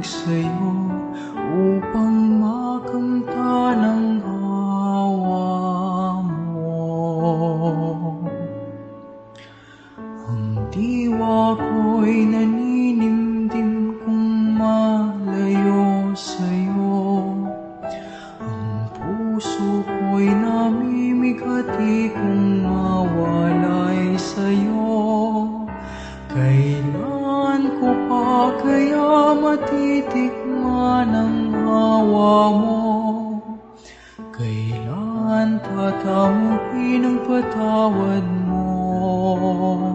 sa'yo upang makamtan ang awa mo. Ang diwa ko'y naninimdim kung malayo sa'yo. Ang puso ko'y namimigati kung mawalay sa'yo. Kailan ko pa kaya matitikman ang awa mo? Kailan tatamukin ang patawad mo?